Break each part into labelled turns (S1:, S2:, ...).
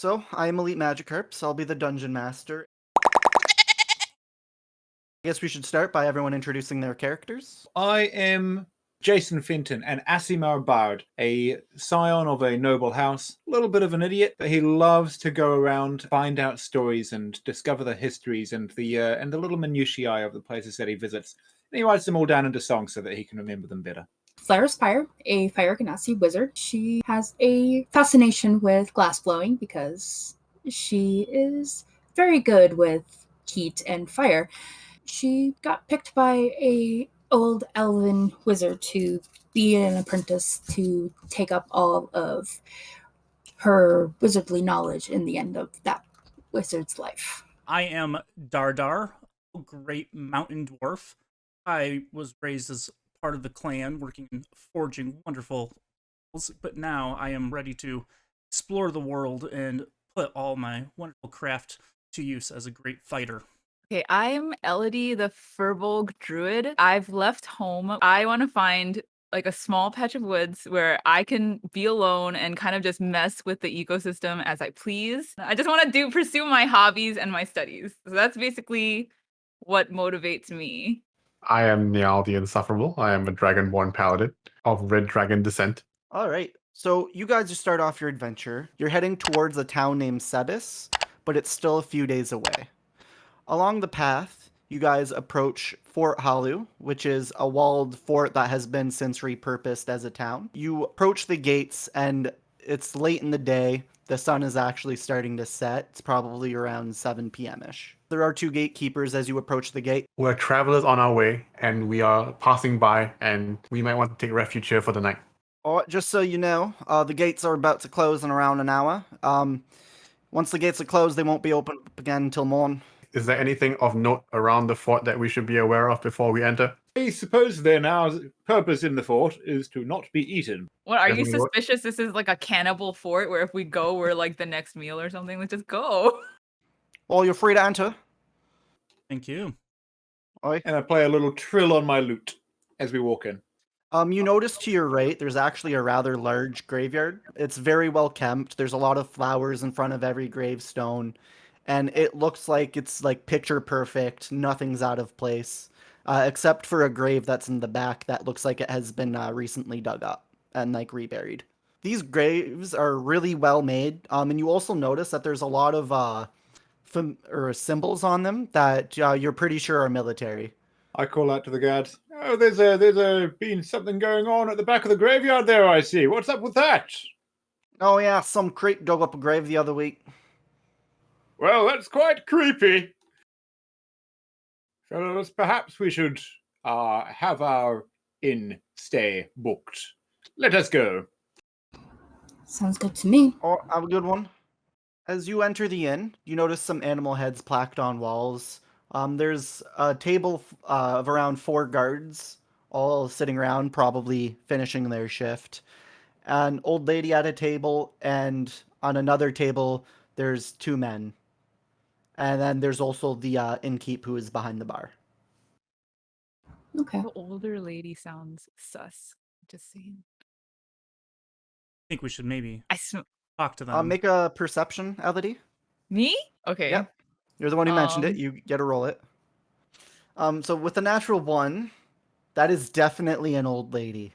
S1: So, I am Elite Magikarp, so I'll be the Dungeon Master. I guess we should start by everyone introducing their characters.
S2: I am Jason Finton, an Aasimar Bard, a scion of a noble house, a little bit of an idiot, but he loves to go around, find out stories and discover the histories and the little minutiae of the places that he visits. And he writes them all down into songs so that he can remember them better.
S3: Flare Spire, a Fire Ganassi wizard. She has a fascination with glass blowing because she is very good with heat and fire. She got picked by a old elven wizard to be an apprentice to take up all of her wizardly knowledge in the end of that wizard's life.
S4: I am Dardar, a great mountain dwarf. I was raised as part of the clan, working in forging wonderful tools, but now I am ready to explore the world and put all my wonderful craft to use as a great fighter.
S5: Okay, I'm Elodie, the Furbolg Druid. I've left home. I want to find like a small patch of woods where I can be alone and kind of just mess with the ecosystem as I please. I just want to pursue my hobbies and my studies. So that's basically what motivates me.
S6: I am Njal the Insufferable. I am a Dragonborn Paladin of Red Dragon descent.
S1: All right, so you guys just start off your adventure. You're heading towards a town named Sebis, but it's still a few days away. Along the path, you guys approach Fort Halu, which is a walled fort that has been since repurposed as a town. You approach the gates, and it's late in the day. The sun is actually starting to set. It's probably around 7 p.m.-ish. There are two gatekeepers as you approach the gate.
S6: We're travelers on our way, and we are passing by, and we might want to take refuge here for the night.
S1: Oh, just so you know, the gates are about to close in around an hour. Once the gates are closed, they won't be open up again until morn.
S6: Is there anything of note around the fort that we should be aware of before we enter?
S2: I suppose their now purpose in the fort is to not be eaten.
S5: What, are you
S6: Definitely what-
S5: suspicious this is like a cannibal fort where if we go, we're like the next meal or something? Let's just go.
S1: Well, you're free to enter.
S4: Thank you.
S1: Oi.
S2: And I play a little trill on my lute as we walk in.
S1: You notice to your right, there's actually a rather large graveyard. It's very well kept. There's a lot of flowers in front of every gravestone, and it looks like it's like picture perfect. Nothing's out of place, except for a grave that's in the back that looks like it has been recently dug up and like reburied. These graves are really well made, and you also notice that there's a lot of symbols on them that you're pretty sure are military.
S2: I call out to the guards. Oh, there's been something going on at the back of the graveyard there, I see. What's up with that?
S1: Oh yeah, some creep dug up a grave the other week.
S2: Well, that's quite creepy. Fellows, perhaps we should have our inn stay booked. Let us go.
S3: Sounds good to me.
S1: Oh, have a good one. As you enter the inn, you notice some animal heads plaqued on walls. There's a table of around 4 guards, all sitting around, probably finishing their shift. An old lady at a table, and on another table, there's 2 men. And then there's also the innkeep who is behind the bar.
S3: Okay.
S5: The older lady sounds sus. Just saying.
S4: I think we should maybe
S5: I
S4: talk to them.
S1: Make a perception, Elodie.
S5: Me? Okay.
S1: Yep. You're the one who mentioned it. You get to roll it. So with a natural 1, that is definitely an old lady.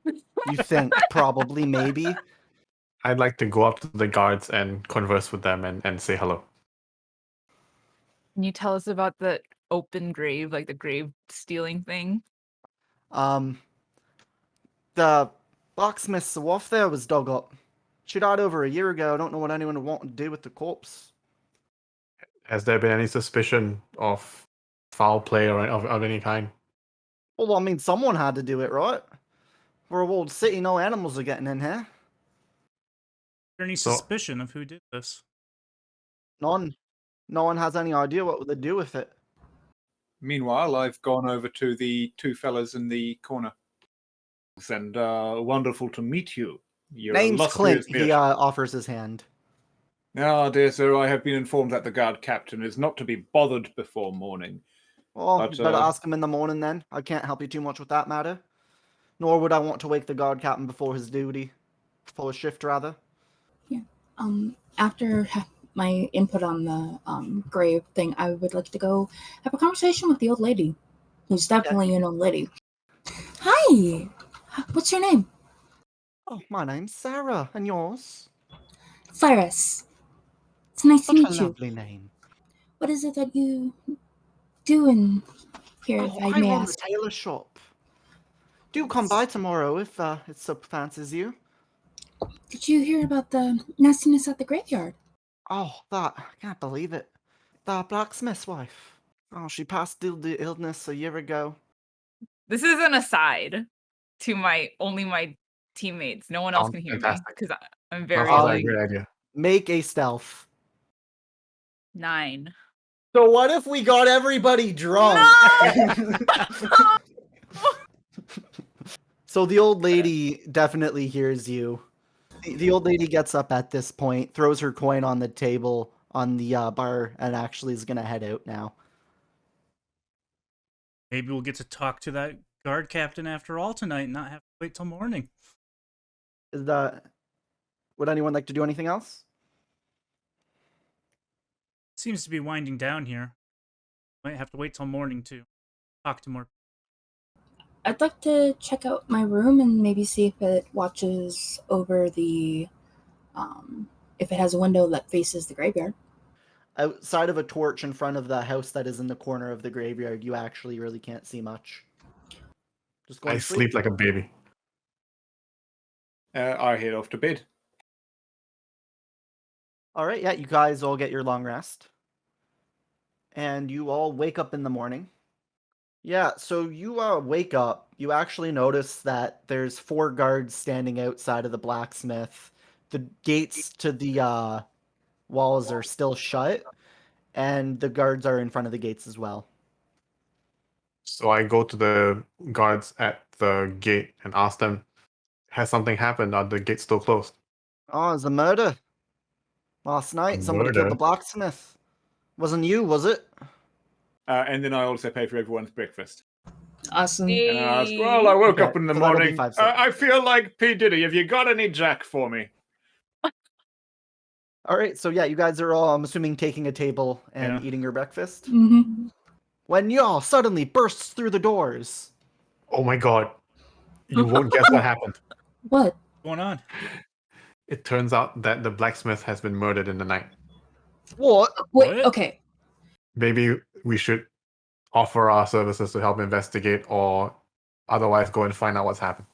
S1: You think, probably, maybe.
S6: I'd like to go up to the guards and converse with them and say hello.
S5: Can you tell us about the open grave, like the grave stealing thing?
S1: The blacksmith's wife there was dug up. She died over a year ago. I don't know what anyone would want to do with the corpse.
S6: Has there been any suspicion of foul play or of any kind?
S1: Well, I mean, someone had to do it, right? We're a walled city, no animals are getting in here.
S4: Is there any
S6: So-
S4: suspicion of who did this?
S1: None. No one has any idea what they do with it.
S2: Meanwhile, I've gone over to the 2 fellas in the corner. And wonderful to meet you. You're
S1: Name's
S2: illustrious
S1: Clint. He offers his hand.
S2: Ah, dear sir, I have been informed that the guard captain is not to be bothered before morning.
S1: Well,
S2: But,
S1: better ask him in the morning then. I can't help you too much with that matter. Nor would I want to wake the guard captain before his duty. Before his shift, rather.
S3: After my input on the grave thing, I would like to go have a conversation with the old lady, who's definitely an old lady. Hi, what's your name?
S1: Oh, my name's Sarah, and yours?
S3: Cyrus. It's nice to
S1: Such a
S3: meet you.
S1: lovely name.
S3: What is it that you do in here,
S1: Oh,
S3: if I
S1: I
S3: may
S1: run the
S3: ask?
S1: tailor shop. Do come by tomorrow if it so fancies you.
S3: Did you hear about the nastiness at the graveyard?
S1: Oh, that, I can't believe it. The blacksmith's wife. Oh, she passed due to illness a year ago.
S5: This is an aside to my teammates. No one else
S6: Sounds
S5: can hear me
S6: fantastic.
S5: because I'm
S6: That
S5: very
S6: sounds like a
S1: Um,
S6: great idea.
S1: Make a stealth.
S5: 9.
S1: So what if we got everybody drunk? So the old lady definitely hears you. The old lady gets up at this point, throws her coin on the table on the bar, and actually is gonna head out now.
S4: Maybe we'll get to talk to that guard captain after all tonight and not have to wait till morning.
S1: Is that? Would anyone like to do anything else?
S4: Seems to be winding down here. Might have to wait till morning to talk to more.
S3: I'd like to check out my room and maybe see if it watches over the, if it has a window that faces the graveyard.
S1: Outside of a torch in front of the house that is in the corner of the graveyard, you actually really can't see much. Just going
S6: I
S1: to sleep.
S6: sleep like a baby.
S2: I head off to bed.
S1: All right, yeah, you guys all get your long rest. And you all wake up in the morning. Yeah, so you wake up. You actually notice that there's 4 guards standing outside of the blacksmith. The gates to the walls are still shut, and the guards are in front of the gates as well.
S6: So I go to the guards at the gate and ask them, has something happened? Are the gates still closed?
S1: Oh, it's a murder. Last night, somebody killed the
S6: Murder?
S1: blacksmith. Wasn't you, was it?
S2: And then I also pay for everyone's breakfast.
S3: Awesome.
S2: And I ask, well, I woke
S1: Okay,
S2: up in the
S1: so that'll be
S2: morning.
S1: 5 seconds.
S2: I feel like P. Diddy. Have you got any Jack for me?
S1: All right, so yeah, you guys are all, I'm assuming, taking a table and
S2: Yeah.
S1: eating your breakfast.
S3: Mm-hmm.
S1: When Njal suddenly bursts through the doors.
S6: Oh my god. You won't guess what happened.
S3: What?
S4: What's going on?
S6: It turns out that the blacksmith has been murdered in the night.
S1: What?
S3: Wait,
S4: What?
S3: okay.
S6: Maybe we should offer our services to help investigate or otherwise go and find out what's happened.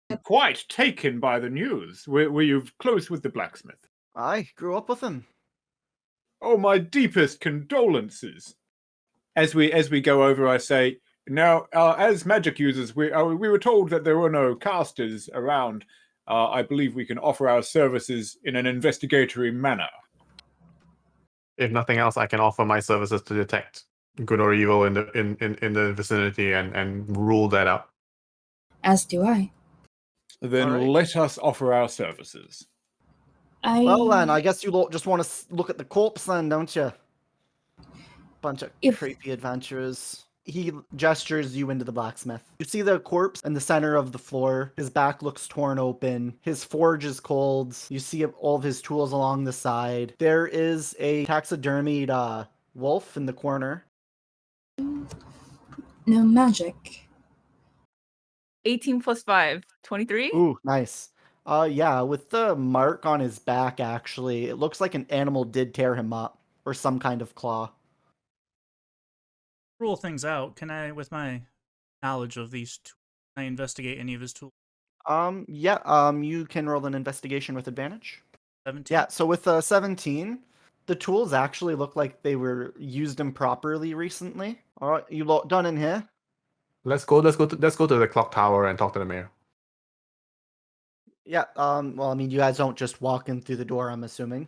S2: I'm quite taken by the news. Were you close with the blacksmith?
S1: I grew up with him.
S2: Oh, my deepest condolences. As we go over, I say, now, as magic users, we were told that there were no casters around. I believe we can offer our services in an investigatory manner.
S6: If nothing else, I can offer my services to detect good or evil in the vicinity and rule that out.
S3: As do I.
S2: Then
S1: All right.
S2: let us offer our services.
S1: Well then, I guess you just want to look at the corpse then, don't you? Bunch of creepy adventurers. He gestures you into the blacksmith. You see the corpse in the center of the floor. His back looks torn open. His forge is cold. You see all of his tools along the side. There is a taxidermied wolf in the corner.
S3: No magic.
S5: 18 plus 5, 23?
S1: Ooh, nice. Yeah, with the mark on his back, actually, it looks like an animal did tear him up, or some kind of claw.
S4: Rule things out. Can I, with my knowledge of these tools, can I investigate any of his tools?
S1: Yeah, you can roll an investigation with advantage.
S4: 17?
S1: Yeah, so with 17, the tools actually look like they were used improperly recently. All right, you lot done in here?
S6: Let's go to the clock tower and talk to the mayor.
S1: Yeah, well, I mean, you guys don't just walk in through the door, I'm assuming.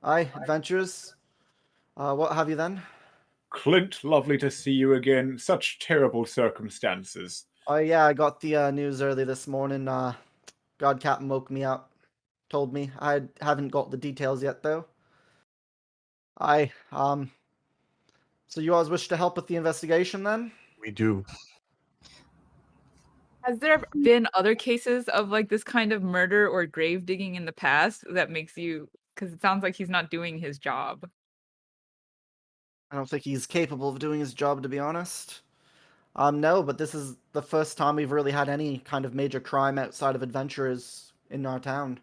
S1: Aye, adventurers. What have you then?
S2: Clint, lovely to see you again. Such terrible circumstances.
S1: Oh yeah, I got the news early this morning. God Captain woke me up. Told me. I haven't got the details yet, though. Aye, so you guys wish to help with the investigation, then?
S6: We do.
S5: Has there been other cases of like this kind of murder or grave digging in the past that makes you? Because it sounds like he's not doing his job.
S1: I don't think he's capable of doing his job, to be honest. No, but this is the first time we've really had any kind of major crime outside of adventurers in our town.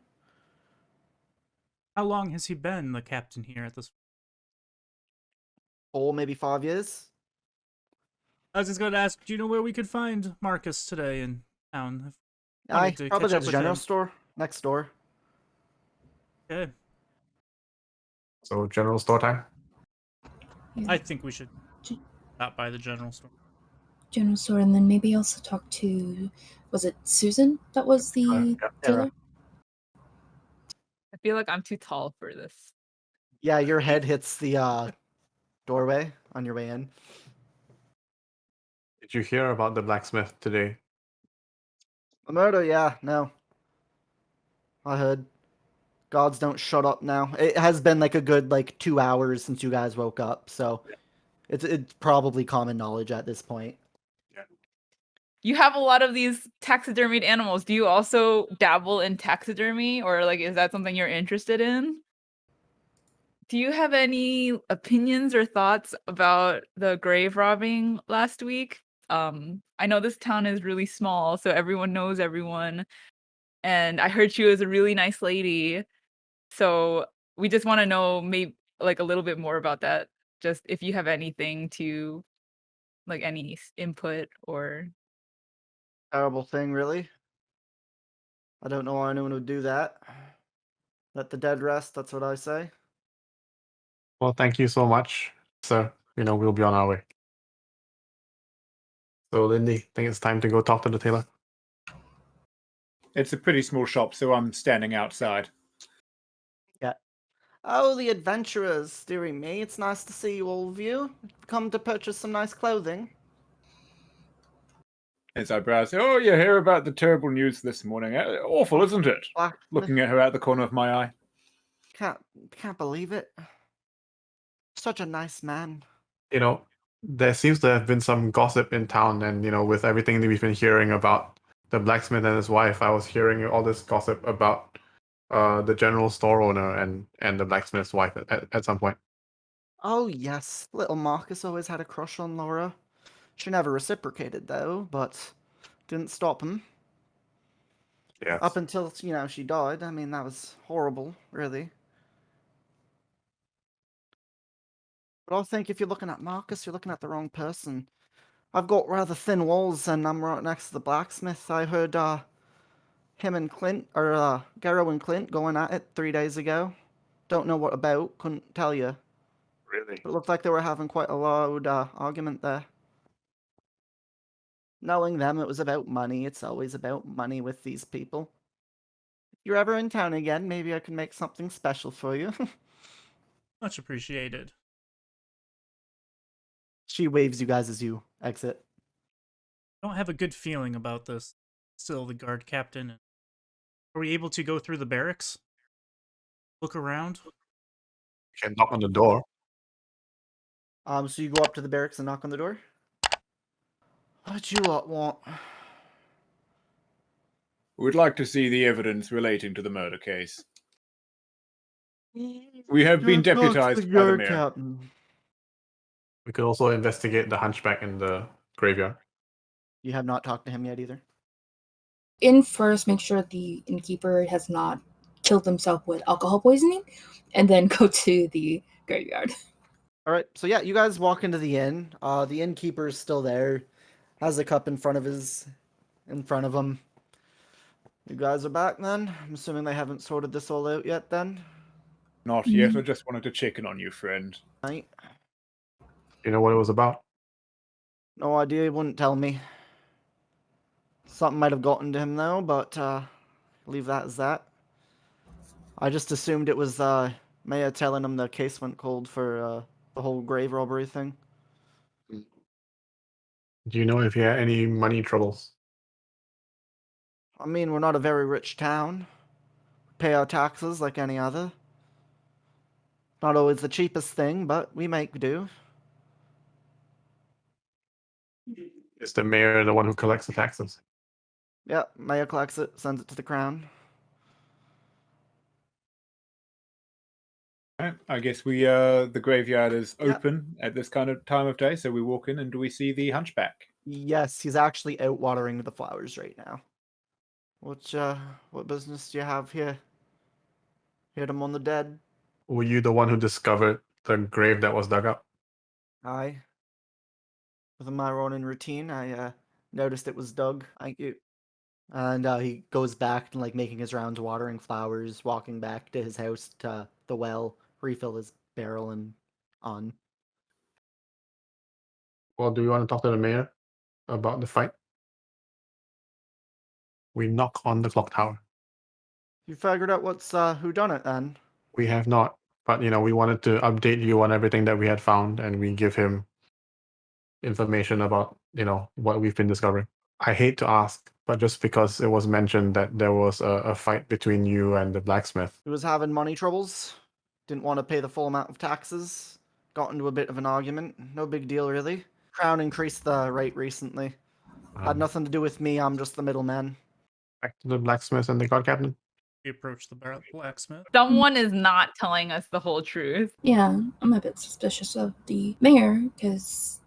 S4: How long has he been the captain here at this?
S1: 4, maybe 5 years.
S4: I was just going to ask, do you know where we could find Marcus today in town? I
S1: Aye,
S4: wanted to
S1: probably
S4: catch up
S1: at the
S4: with
S1: general
S4: him.
S1: store next door.
S4: Okay.
S6: So general store time.
S4: I think we should
S3: G-
S4: stop by the general store.
S3: General store, and then maybe also talk to, was it Susan that was the
S6: Yeah.
S3: jailer?
S5: I feel like I'm too tall for this.
S1: Yeah, your head hits the doorway on your way in.
S6: Did you hear about the blacksmith today?
S1: The murder, yeah, no. I heard. Gods don't shut up now. It has been like a good 2 hours since you guys woke up, so it's probably common knowledge at this point.
S5: You have a lot of these taxidermied animals. Do you also dabble in taxidermy, or like is that something you're interested in? Do you have any opinions or thoughts about the grave robbing last week? I know this town is really small, so everyone knows everyone. And I heard she was a really nice lady. So we just want to know maybe like a little bit more about that. Just if you have anything to like any input or
S1: Terrible thing, really. I don't know why anyone would do that. Let the dead rest, that's what I say.
S6: Well, thank you so much, sir. We'll be on our way. So, Lindy, I think it's time to go talk to the tailor.
S2: It's a pretty small shop, so I'm standing outside.
S1: Yeah. Oh, the adventurers, dearie me. It's nice to see you all of you. Come to purchase some nice clothing.
S2: His eyebrows. Oh, you hear about the terrible news this morning? Awful, isn't it?
S1: Blacksmith.
S2: Looking at her out the corner of my eye.
S1: Can't believe it. Such a nice man.
S6: There seems to have been some gossip in town, and with everything that we've been hearing about the blacksmith and his wife, I was hearing all this gossip about the general store owner and the blacksmith's wife at some point.
S1: Oh yes, little Marcus always had a crush on Laura. She never reciprocated though, but didn't stop him.
S6: Yes.
S1: Up until she died. I mean, that was horrible, really. But I think if you're looking at Marcus, you're looking at the wrong person. I've got rather thin walls, and I'm right next to the blacksmith. I heard him and Clint, or Garrow and Clint, going at it 3 days ago. Don't know what about. Couldn't tell you.
S6: Really?
S1: It looked like they were having quite a loud argument there. Knowing them, it was about money. It's always about money with these people. If you're ever in town again, maybe I can make something special for you.
S4: Much appreciated.
S1: She waves you guys as you exit.
S4: I don't have a good feeling about this. Still, the guard captain. Are we able to go through the barracks? Look around?
S6: You can knock on the door.
S1: So you go up to the barracks and knock on the door? What you lot want?
S2: We'd like to see the evidence relating to the murder case. We have been deputized by the mayor.
S1: Captain.
S6: We could also investigate the hunchback in the graveyard.
S1: You have not talked to him yet either?
S3: In first, make sure the innkeeper has not killed himself with alcohol poisoning, and then go to the graveyard.
S1: All right, so yeah, you guys walk into the inn. The innkeeper is still there, has a cup in front of him. You guys are back then? I'm assuming they haven't sorted this all out yet then?
S2: Not yet. I just wanted to check in on you, friend.
S1: Right?
S6: You know what it was about?
S1: No idea, he wouldn't tell me. Something might have gotten to him though, but leave that as that. I just assumed it was Maya telling him the case went cold for the whole grave robbery thing.
S6: Do you know if he had any money troubles?
S1: I mean, we're not a very rich town. We pay our taxes like any other. Not always the cheapest thing, but we make do.
S6: Is the mayor the one who collects the taxes?
S1: Yeah, Maya collects it, sends it to the crown.
S2: Right. I guess the graveyard is
S1: Yeah.
S2: open at this kind of time of day, so we walk in and do we see the hunchback?
S1: Yes, he's actually out watering the flowers right now. What business do you have here? Hit him on the dead.
S6: Were you the one who discovered the grave that was dug up?
S1: Aye. With my running routine, I noticed it was dug. Thank you. And he goes back to like making his rounds, watering flowers, walking back to his house to the well, refill his barrel, and on.
S6: Well, do you want to talk to the mayor about the fight? We knock on the clock tower.
S1: You figured out what's who done it then?
S6: We have not, but we wanted to update you on everything that we had found, and we give him information about what we've been discovering. I hate to ask, but just because it was mentioned that there was a fight between you and the blacksmith.
S1: He was having money troubles. Didn't want to pay the full amount of taxes. Got into a bit of an argument. No big deal really. Crown increased the rate recently. Had nothing to do with me. I'm just the middleman.
S6: Back to the blacksmith and the guard captain.
S4: We approach the blacksmith.
S5: Someone is not telling us the whole truth.
S3: Yeah, I'm a bit suspicious of the mayor because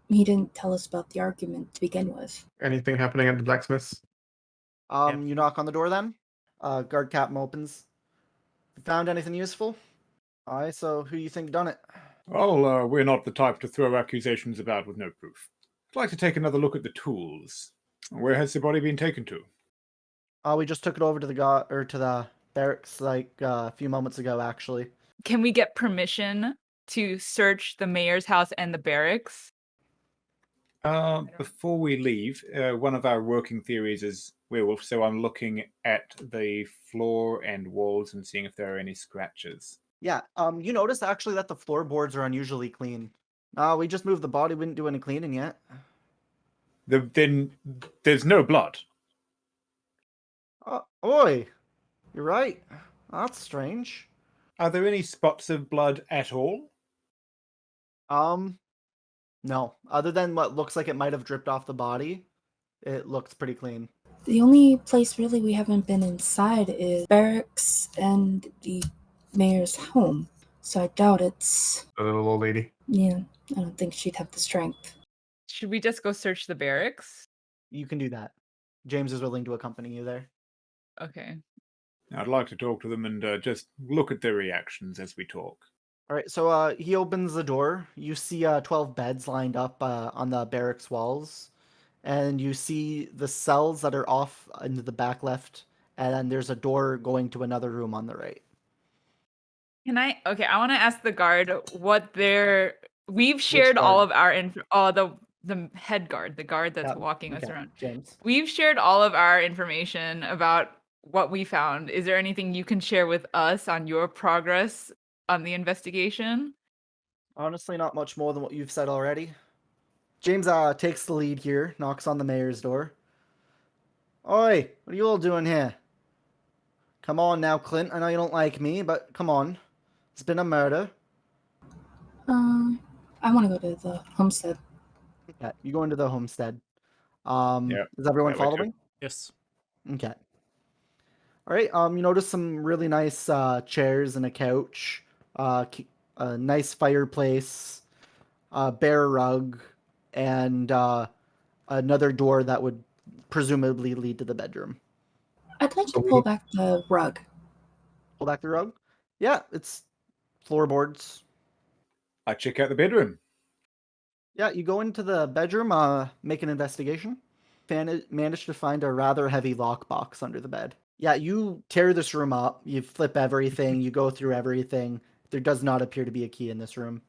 S3: he didn't tell us about the argument to begin with.
S6: Anything happening at the blacksmith's?
S1: You knock on the door then? Guard captain opens. Found anything useful? Aye, so who you think done it?
S2: Well, we're not the type to throw accusations about with no proof. I'd like to take another look at the tools. Where has the body been taken to?
S1: We just took it over to the barracks like a few moments ago, actually.
S5: Can we get permission to search the mayor's house and the barracks?
S2: Before we leave, one of our working theories is werewolf, so I'm looking at the floor and walls and seeing if there are any scratches.
S1: Yeah, you notice actually that the floorboards are unusually clean. We just moved the body, we didn't do any cleaning yet.
S2: Then there's no blood.
S1: Oi, you're right. That's strange.
S2: Are there any spots of blood at all?
S1: No. Other than what looks like it might have dripped off the body, it looks pretty clean.
S3: The only place really we haven't been inside is barracks and the mayor's home. So I doubt it's...
S6: The little old lady.
S3: Yeah, I don't think she'd have the strength.
S5: Should we just go search the barracks?
S1: You can do that. James is willing to accompany you there.
S5: Okay.
S2: I'd like to talk to them and just look at their reactions as we talk.
S1: All right, so he opens the door. You see 12 beds lined up on the barracks walls. And you see the cells that are off into the back left. And then there's a door going to another room on the right.
S5: I want to ask the guard what we've shared
S1: guard?
S5: all of our the head guard, the guard that's walking us around.
S1: James.
S5: We've shared all of our information about what we found. Is there anything you can share with us on your progress on the investigation?
S1: Honestly, not much more than what you've said already. James takes the lead here, knocks on the mayor's door. Oi, what are you all doing here? Come on now, Clint. I know you don't like me, but come on. It's been a murder.
S3: I want to go to the homestead.
S1: Okay, you go into the homestead.
S2: Yeah.
S1: Is everyone
S2: Yeah, we
S1: following?
S4: Yes.
S1: Okay. All right. You notice some really nice chairs and a couch, a nice fireplace, a bare rug, and another door that would presumably lead to the bedroom.
S3: I'd like to pull back the rug.
S1: Pull back the rug? Yeah, it's floorboards.
S2: I check out the bedroom.
S1: Yeah, you go into the bedroom, make an investigation. Manage to find a rather heavy lockbox under the bed. Yeah, you tear this room up, you flip everything, you go through everything. There does not appear to be a key in this room.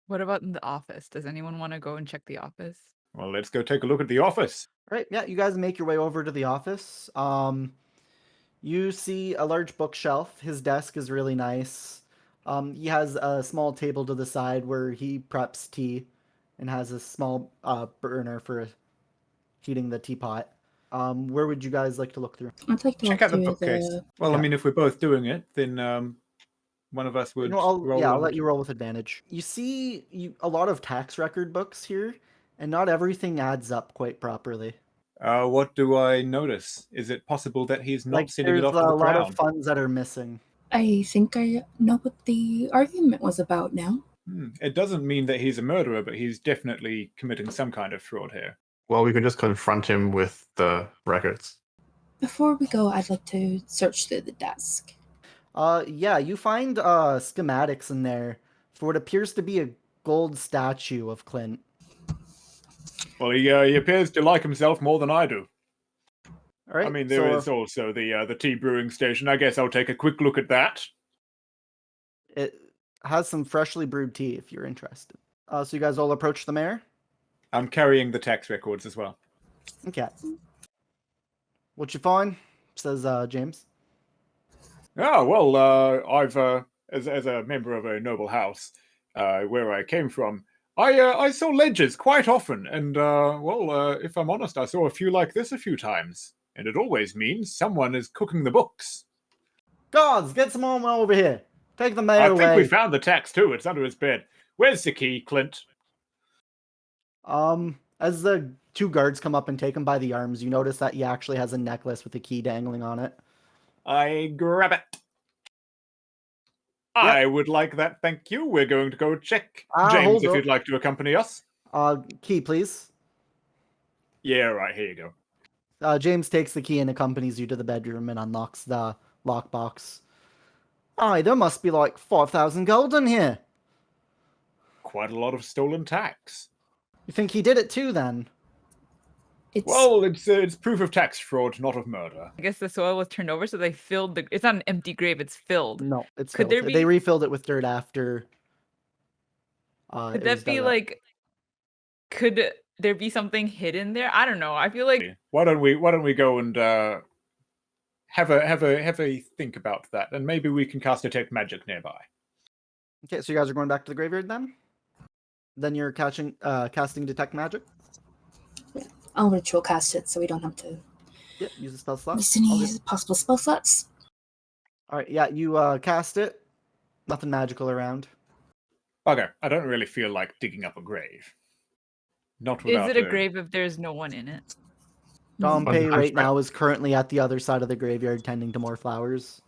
S5: What about in the office? Does anyone want to go and check the office?
S2: Well, let's go take a look at the office.
S1: All right, yeah, you guys make your way over to the office. You see a large bookshelf. His desk is really nice. He has a small table to the side where he preps tea and has a small burner for heating the teapot. Where would you guys like to look through?
S3: I'd like to
S2: Check
S3: look
S2: out the
S3: through
S2: bookcase. Well,
S1: Yeah.
S2: I mean, if we're both doing it, then one of us would
S1: I'll
S2: roll.
S1: let you roll with advantage. You see a lot of tax record books here, and not everything adds up quite properly.
S2: What do I notice? Is it possible that he's not
S1: Like
S2: sending it
S1: there's
S2: off to the
S1: a lot
S2: crown?
S1: of funds that are missing.
S3: I think I know what the argument was about now.
S2: It doesn't mean that he's a murderer, but he's definitely committing some kind of fraud here.
S6: Well, we can just confront him with the records.
S3: Before we go, I'd like to search through the desk.
S1: Yeah, you find schematics in there for what appears to be a gold statue of Clint.
S2: Well, he appears to like himself more than I do.
S1: All right.
S2: I mean, there is also the tea brewing station. I guess I'll take a quick look at that.
S1: It has some freshly brewed tea if you're interested. So you guys all approach the mayor?
S2: I'm carrying the tax records as well.
S1: Okay. What you find? Says James.
S2: Oh, well, I've, as a member of a noble house, where I came from, I saw ledgers quite often, and, if I'm honest, I saw a few like this a few times, and it always means someone is cooking the books.
S1: Guards, get some more over here. Take the mayor
S2: I
S1: away.
S2: think we found the tax, too. It's under his bed. Where's the key, Clint?
S1: As the two guards come up and take him by the arms, you notice that he actually has a necklace with a key dangling on it.
S2: I grab it. I would like that, thank you. We're going to go check. James,
S1: hold
S2: if
S1: up.
S2: you'd like to accompany us.
S1: Key, please.
S2: Yeah, right, here you go.
S1: James takes the key and accompanies you to the bedroom and unlocks the lockbox. Aye, there must be like 5,000 gold in here.
S2: Quite a lot of stolen tax.
S1: You think he did it too, then?
S2: Well, it's proof of tax fraud, not of murder.
S5: I guess the soil was turned over, so they filled the. It's not an empty grave; it's filled.
S1: No, it's
S5: Could
S1: filled.
S5: there be?
S1: They refilled it with dirt after.
S5: Could that be like? Could there be something hidden there? I don't know. I feel like.
S2: Why don't we go and have a think about that, and maybe we can cast detect magic nearby.
S1: Okay, so you guys are going back to the graveyard then? Then you're casting detect magic?
S3: I'll ritual cast it so we don't have to
S1: Yep, use a spell slot.
S3: use any possible spell slots.
S1: Alright, yeah, you cast it. Nothing magical around.
S2: Okay, I don't really feel like digging up a grave. Not without
S5: Is it a grave if there's no one in it?
S1: Dompe right now is currently at the other side of the graveyard tending to more flowers.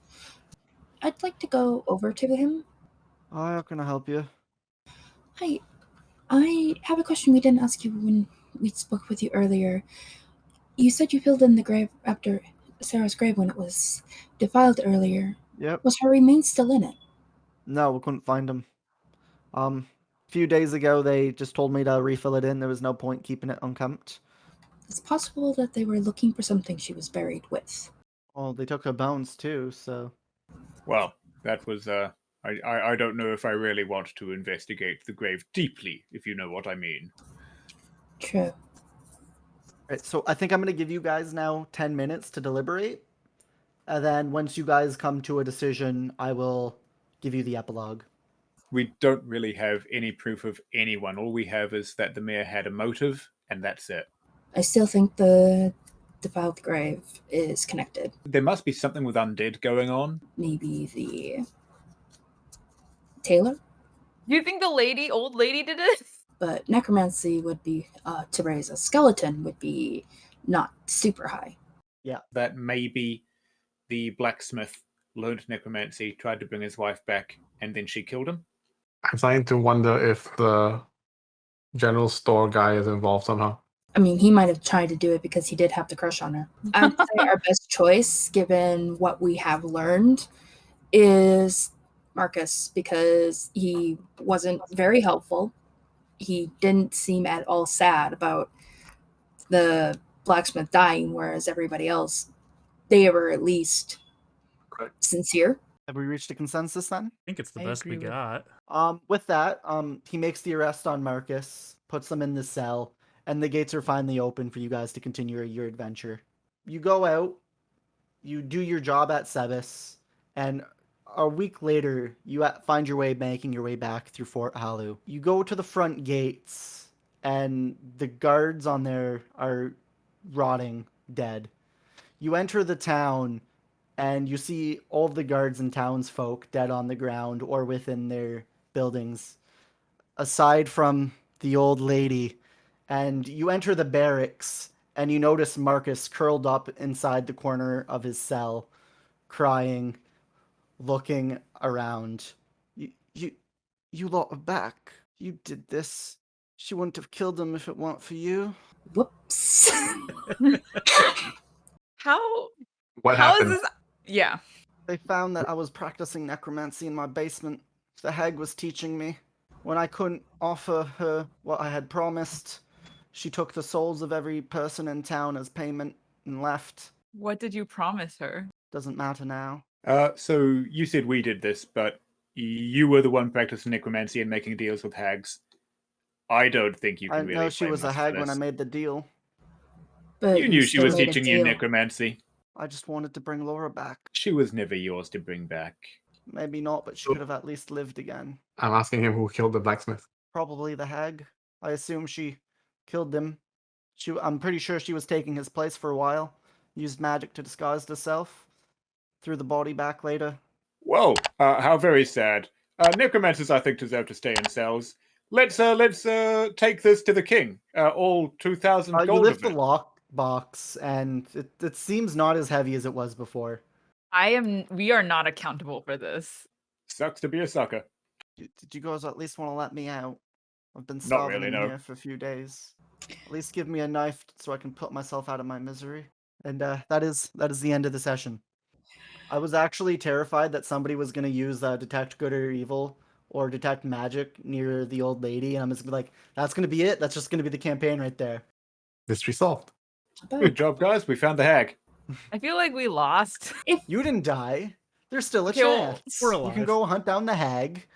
S3: I'd like to go over to him.
S1: How can I help you?
S3: Hi, I have a question we didn't ask you when we spoke with you earlier. You said you filled in the grave after Sarah's grave when it was defiled earlier.
S1: Yep.
S3: Was her remains still in it?
S1: No, we couldn't find them. A few days ago, they just told me to refill it in. There was no point keeping it unkempt.
S3: It's possible that they were looking for something she was buried with.
S1: Well, they took her bones too, so...
S2: Well, that was, I don't know if I really want to investigate the grave deeply, if you know what I mean.
S3: True.
S1: Right, so I think I'm going to give you guys now 10 minutes to deliberate. And then once you guys come to a decision, I will give you the epilogue.
S2: We don't really have any proof of anyone. All we have is that the mayor had a motive, and that's it.
S3: I still think the defiled grave is connected.
S2: There must be something with undead going on.
S3: Maybe the tailor?
S5: Do you think the old lady did it?
S3: But necromancy would be, to raise a skeleton would be not super high.
S1: Yeah.
S2: That maybe the blacksmith learned necromancy, tried to bring his wife back, and then she killed him.
S6: I'm starting to wonder if the general store guy is involved somehow.
S3: I mean, he might have tried to do it because he did have the crush on her. I would say our best choice, given what we have learned, is Marcus, because he wasn't very helpful. He didn't seem at all sad about the blacksmith dying, whereas everybody else, they were at least sincere.
S1: Have we reached a consensus then?
S4: I think it's the
S5: I
S4: best we
S5: agree with-
S4: got.
S1: With that, he makes the arrest on Marcus, puts them in the cell, and the gates are finally open for you guys to continue your adventure. You go out, you do your job at Sebis, and a week later, you find your way making your way back through Fort Halu. You go to the front gates, and the guards on there are rotting, dead. You enter the town, and you see all of the guards and townsfolk dead on the ground or within their buildings, aside from the old lady. And you enter the barracks, and you notice Marcus curled up inside the corner of his cell, crying, looking around. You lot are back. You did this. She wouldn't have killed him if it weren't for you.
S3: Whoops.
S5: How
S6: What
S5: how is
S6: happened?
S5: this? Yeah.
S1: They found that I was practicing necromancy in my basement. The hag was teaching me. When I couldn't offer her what I had promised, she took the souls of every person in town as payment and left.
S5: What did you promise her?
S1: Doesn't matter now.
S2: So you said we did this, but you were the one practicing necromancy and making deals with hags. I don't think you
S1: I
S2: can
S1: know
S2: really
S1: she
S2: blame
S1: was a
S2: us for
S1: hag when I
S2: this.
S1: made the deal.
S3: But
S2: You knew she
S3: still
S2: was
S3: made a
S2: teaching you
S3: deal.
S2: necromancy.
S1: I just wanted to bring Laura back.
S2: She was never yours to bring back.
S1: Maybe not, but she could have at least lived again.
S6: I'm asking him who killed the blacksmith.
S1: Probably the hag. I assume she killed him. I'm pretty sure she was taking his place for a while. Used magic to disguise herself. Threw the body back later.
S2: Whoa, how very sad. Necromancers, I think, deserve to stay in cells. Let's take this to the king. All 2,000
S1: You
S2: gold
S1: lift
S2: of
S1: the
S2: it.
S1: lock box, and it seems not as heavy as it was before.
S5: We are not accountable for this.
S2: Sucks to be a sucker.
S1: Did you guys at least want to let me out? I've been
S2: Not
S1: starving
S2: really,
S1: in
S2: no.
S1: here for a few days. At least give me a knife so I can put myself out of my misery. And that is the end of the session. I was actually terrified that somebody was going to use detect good or evil or detect magic near the old lady, and I'm just gonna be like, that's going to be it. That's just going to be the campaign right there.
S6: Mystery solved.
S2: Good job, guys. We found the hag.
S5: I feel like we lost.
S1: You didn't die. There's still a
S5: Okay, well,
S1: chance.
S4: we're
S1: You can
S4: alive.
S1: go hunt down the hag.